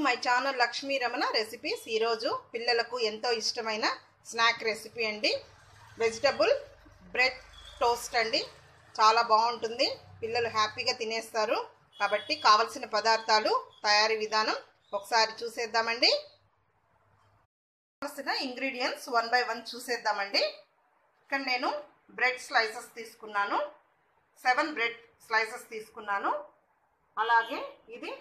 My channel Lakshmi Ramana recipes. ఈరోజు పిల్లలకు ఎంతో ఇష్టమైన స్నాక్ రెసిపీ అండి, వెజిటబుల్ బ్రెడ్ టోస్ట్ అండి. చాలా బాగుంటుంది, పిల్లలు హ్యాపీగా తినేస్తారు. కాబట్టి కావలసిన పదార్థాలు, తయారీ విధానం ఒకసారి చూసేద్దామండి. కావలసిన ఇంగ్రీడియంట్స్ 1 by 1 చూసేద్దామండి. ఇక్కడ నేను బ్రెడ్ స్లైసెస్ తీసుకున్నాను, 7 బ్రెడ్ స్లైసెస్ తీసుకున్నాను. అలాగే ఇది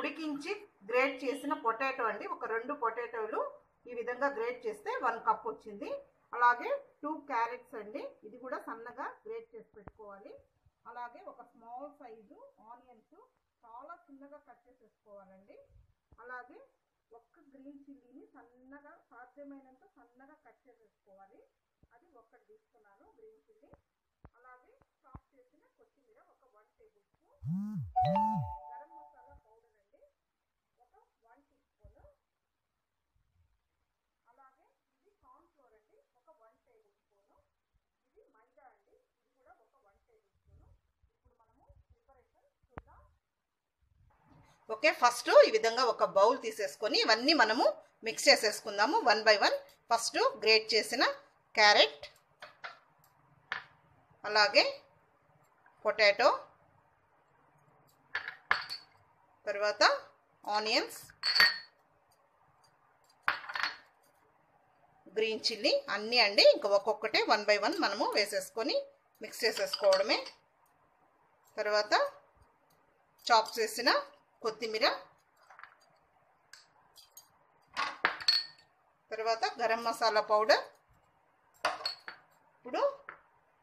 ఉడికించి గ్రేట్ చేసిన పొటాటో అండి, ఒక 2 పొటాటోలు ఈ విధంగా గ్రేట్ చేస్తే 1 కప్ వచ్చింది. అలాగే 2 క్యారెట్స్ అండి, ఇది కూడా సన్నగా గ్రేట్ చేసి పెట్టుకోవాలి. అలాగే ఒక స్మాల్ సైజు ఆనియన్స్ చాలా చిన్నగా కట్ చేసేసుకోవాలండి. అలాగే ఒక్క గ్రీన్ చిల్లీని సన్నగా, సాధ్యమైనంత సన్నగా కట్ చేసేసుకోవాలి. అది ఒక్కటి తీసుకున్నాను గ్రీన్ చిల్లీ. అలాగే చాప్ చేసిన కొత్తిమీర ఒక 1 table spoon, garam masala powder అండి ఒక 1 టీ స్పూన్. అలాగే ఇది కార్న్ ఫ్లోర్ అండి ఒక 1 టేబుల్ స్పూన్. ఇది మైదా అండి, ఇది కూడా ఒక 1 టేబుల్ స్పూన్. ఇప్పుడు మనము ప్రిపరేషన్ చూద్దాం. ఓకే, ఫస్ట్ ఈ విధంగా ఒక బౌల్ తీసేసుకొని ఇవన్నీ మనము మిక్స్ చేసేసుకుందాము 1 by 1. ఫస్ట్ గ్రేట్ చేసిన క్యారెట్, అలాగే పొటాటో, తర్వాత ఆనియన్స్, గ్రీన్ చిల్లీ అన్నీ అండి. ఇంకా ఒక్కొక్కటే 1 by 1 మనము వేసేసుకొని మిక్స్ చేసేసుకోవడమే. తర్వాత చాప్ చేసిన కొత్తిమీర, తర్వాత గరం మసాలా పౌడర్, ఇప్పుడు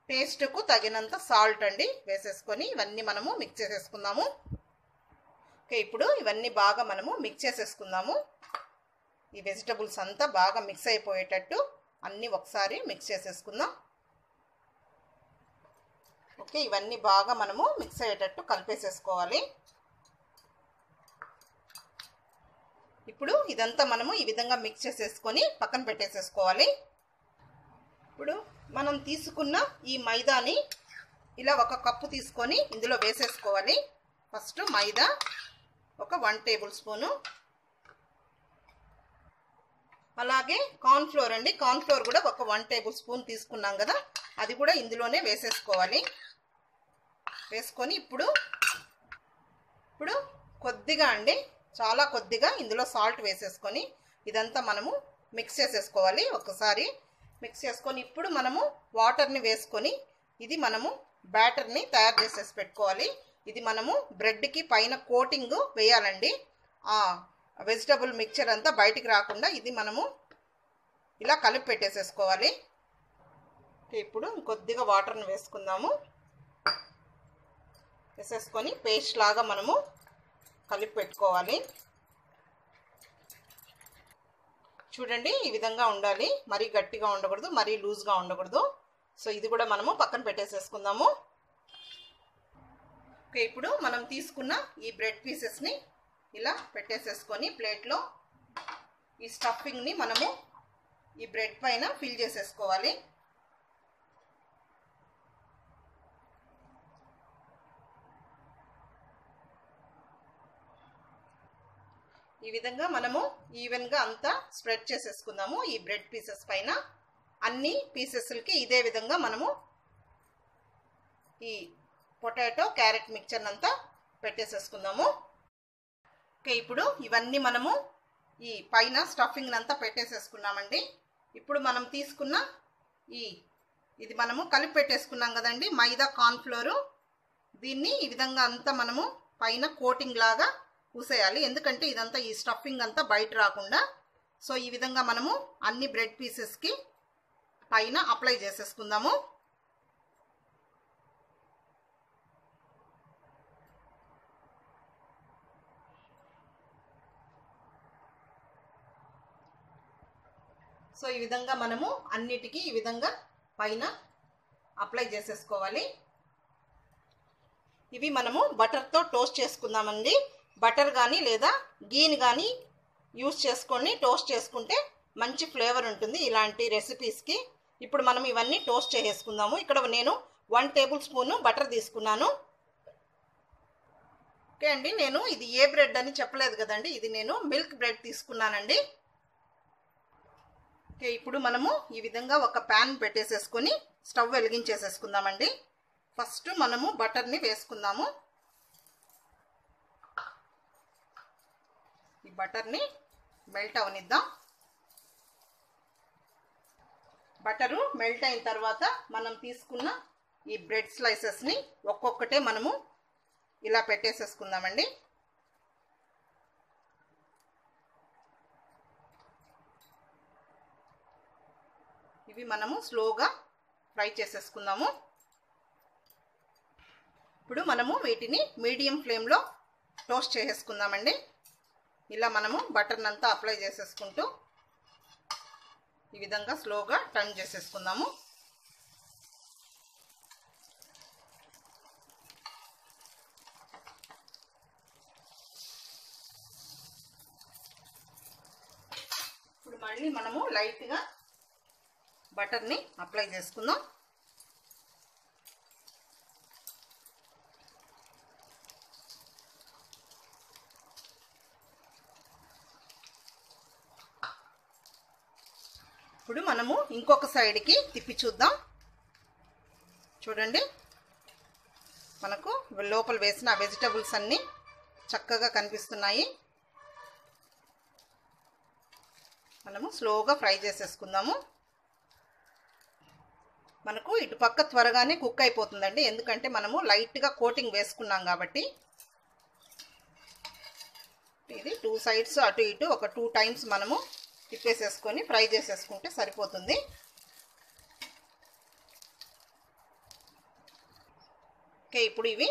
టేస్ట్కు తగినంత సాల్ట్ అండి వేసేసుకొని ఇవన్నీ మనము మిక్స్ చేసేసుకుందాము. ఓకే, ఇప్పుడు ఇవన్నీ బాగా మనము మిక్స్ చేసేసుకుందాము. ఈ వెజిటబుల్స్ అంతా బాగా మిక్స్ అయిపోయేటట్టు అన్నీ ఒకసారి మిక్స్ చేసేసుకుందాం. ఓకే, ఇవన్నీ బాగా మనము మిక్స్ అయ్యేటట్టు కలిపేసేసుకోవాలి. ఇప్పుడు ఇదంతా మనము ఈ విధంగా మిక్స్ చేసేసుకొని పక్కన పెట్టేసేసుకోవాలి. ఇప్పుడు మనం తీసుకున్న ఈ మైదాని ఇలా 1 కప్పు తీసుకొని ఇందులో వేసేసుకోవాలి. ఫస్ట్ మైదా ఒక 1 టేబుల్ స్పూను, అలాగే కార్న్ ఫ్లోర్ అండి, కార్న్ ఫ్లోర్ కూడా ఒక 1 టేబుల్ స్పూన్ తీసుకున్నాం కదా, అది కూడా ఇందులోనే వేసేసుకోవాలి. వేసుకొని ఇప్పుడు కొద్దిగా అండి, చాలా కొద్దిగా ఇందులో సాల్ట్ వేసేసుకొని ఇదంతా మనము మిక్స్ చేసేసుకోవాలి. ఒకసారి మిక్స్ చేసుకొని ఇప్పుడు మనము వాటర్ని వేసుకొని ఇది మనము బ్యాటర్ని తయారు చేసేసి పెట్టుకోవాలి. ఇది మనము బ్రెడ్కి పైన కోటింగ్ వేయాలండి, ఆ వెజిటబుల్ మిక్చర్ అంతా బయటికి రాకుండా ఇది మనము ఇలా కలిపి పెట్టేసేసుకోవాలి. ఇప్పుడు కొద్దిగా వాటర్ని వేసుకుందాము. వేసేసుకొని పేస్ట్ లాగా మనము కలిపి పెట్టుకోవాలి. చూడండి, ఈ విధంగా ఉండాలి, మరీ గట్టిగా ఉండకూడదు, మరీ లూజ్గా ఉండకూడదు. సో ఇది కూడా మనము పక్కన పెట్టేసేసుకుందాము. ఓకే, ఇప్పుడు మనం తీసుకున్న ఈ బ్రెడ్ పీసెస్ని ఇలా పెట్టేసేసుకొని ప్లేట్లో ఈ స్టఫింగ్ని మనము ఈ బ్రెడ్ పైన ఫిల్ చేసేసుకోవాలి. ఈ విధంగా మనము ఈవెన్గా అంతా స్ప్రెడ్ చేసేసుకుందాము. ఈ బ్రెడ్ పీసెస్ పైన అన్ని పీసెస్లకి ఇదే విధంగా మనము ఈ పొటాటో క్యారెట్ మిక్చర్ అంతా పెట్టేసేసుకుందాము. ఓకే, ఇప్పుడు ఇవన్నీ మనము ఈ పైన స్టఫింగ్ అంతా పెట్టేసేసుకున్నామండి. ఇప్పుడు మనం తీసుకున్న ఇది మనము కలిపి పెట్టేసుకున్నాం కదండి మైదా కార్న్ ఫ్లోరు, దీన్ని ఈ విధంగా అంతా మనము పైన కోటింగ్ లాగా పూసేయాలి. ఎందుకంటే ఇదంతా ఈ స్టఫింగ్ అంతా బయట రాకుండా. సో ఈ విధంగా మనము అన్ని బ్రెడ్ పీసెస్కి పైన అప్లై చేసేసుకుందాము. సో ఈ విధంగా మనము అన్నిటికీ ఈ విధంగా పైన అప్లై చేసేసుకోవాలి. ఇవి మనము బటర్తో టోస్ట్ చేసుకుందామండి. బటర్ కానీ లేదా గీని కానీ యూస్ చేసుకొని టోస్ట్ చేసుకుంటే మంచి ఫ్లేవర్ ఉంటుంది ఇలాంటి రెసిపీస్కి. ఇప్పుడు మనం ఇవన్నీ టోస్ట్ చేసేసుకుందాము. ఇక్కడ నేను 1 టేబుల్ స్పూన్ బటర్ తీసుకున్నాను. ఓకే అండి, నేను ఇది ఏ బ్రెడ్ అని చెప్పలేదు కదండి, ఇది నేను మిల్క్ బ్రెడ్ తీసుకున్నానండి. ఓకే, ఇప్పుడు మనము ఈ విధంగా ఒక ప్యాన్ పెట్టేసేసుకొని స్టవ్ వెలిగించేసేసుకుందామండి. ఫస్ట్ మనము బటర్ని వేసుకుందాము. ఈ బటర్ని మెల్ట్ అవనిద్దాం. బటరు మెల్ట్ అయిన తర్వాత మనం తీసుకున్న ఈ బ్రెడ్ స్లైసెస్ని ఒక్కొక్కటే మనము ఇలా పెట్టేసేసుకుందామండి. ఇవి మనము స్లోగా ఫ్రై చేసేసుకుందాము. ఇప్పుడు మనము వీటిని మీడియం ఫ్లేమ్లో టోస్ట్ చేసేసుకుందామండి. ఇలా మనము బటర్ని అంతా అప్లై చేసేసుకుంటూ ఈ విధంగా స్లోగా టర్న్ చేసేసుకుందాము. ఇప్పుడు మళ్ళీ మనము లైట్గా బటర్ని అప్లై చేసుకుందాం. ఇప్పుడు మనము ఇంకొక సైడ్కి తిప్పి చూద్దాం. చూడండి, మనకు లోపల వేసిన వెజిటబుల్స్ అన్నీ చక్కగా కనిపిస్తున్నాయి. మనము స్లోగా ఫ్రై చేసేసుకుందాము. మనకు ఇటు పక్క త్వరగానే కుక్ అయిపోతుందండి, ఎందుకంటే మనము లైట్గా కోటింగ్ వేసుకున్నాం కాబట్టి. ఇది 2 సైడ్స్ అటు ఇటు ఒక 2 టైమ్స్ మనము తిప్పేసేసుకొని ఫ్రై చేసేసుకుంటే సరిపోతుంది. ఓకే, ఇప్పుడు ఇవి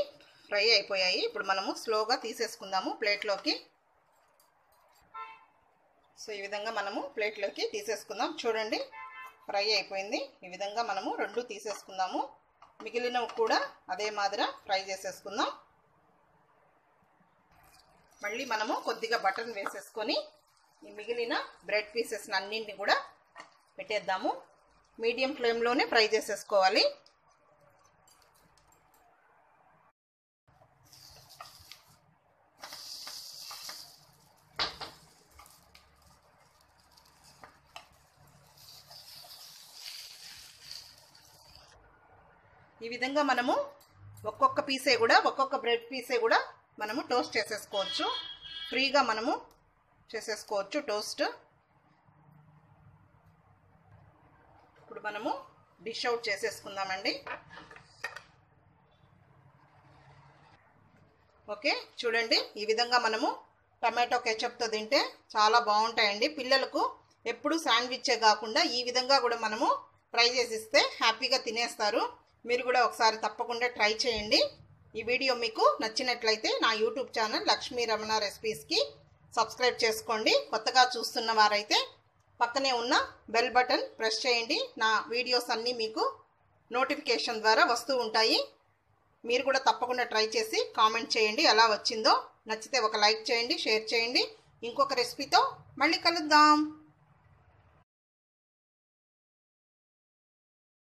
ఫ్రై అయిపోయాయి. ఇప్పుడు మనము స్లోగా తీసేసుకుందాము ప్లేట్లోకి. సో ఈ విధంగా మనము ప్లేట్లోకి తీసేసుకుందాం. చూడండి, ఫ్రై అయిపోయింది. ఈ విధంగా మనము 2 తీసేసుకుందాము. మిగిలినవి కూడా అదే మాదిరి ఫ్రై చేసేసుకుందాం. మళ్ళీ మనము కొద్దిగా బటర్ని వేసేసుకొని ఈ మిగిలిన బ్రెడ్ పీసెస్ అన్నింటిని కూడా పెట్టేద్దాము. మీడియం ఫ్లేమ్లోనే ఫ్రై చేసేసుకోవాలి. ఈ విధంగా మనము ఒక్కొక్క బ్రెడ్ పీసే కూడా మనము టోస్ట్ చేసేసుకోవచ్చు. ఫ్రీగా మనము చేసేసుకోవచ్చు టోస్ట్. ఇప్పుడు మనము డిష్ అవుట్ చేసేసుకుందామండి. ఓకే, చూడండి, ఈ విధంగా మనము టమాటో కెచప్తో తింటే చాలా బాగుంటాయండి. పిల్లలకు ఎప్పుడు శాండ్విచ్చే కాకుండా ఈ విధంగా కూడా మనము ఫ్రై చేసిస్తే హ్యాపీగా తినేస్తారు. మీరు కూడా ఒకసారి తప్పకుండా ట్రై చేయండి. ఈ వీడియో మీకు నచ్చినట్లయితే నా యూట్యూబ్ ఛానల్ లక్ష్మీ రమణ రెసిపీస్కి సబ్స్క్రైబ్ చేసుకోండి. కొత్తగా చూస్తున్న వారైతే పక్కనే ఉన్న బెల్ బటన్ ప్రెస్ చేయండి. నా వీడియోస్ అన్నీ మీకు నోటిఫికేషన్ ద్వారా వస్తూ ఉంటాయి. మీరు కూడా తప్పకుండా ట్రై చేసి కామెంట్ చేయండి ఎలా వచ్చిందో. నచ్చితే ఒక లైక్ చేయండి, షేర్ చేయండి. ఇంకొక రెసిపీతో మళ్ళీ కలుద్దాం.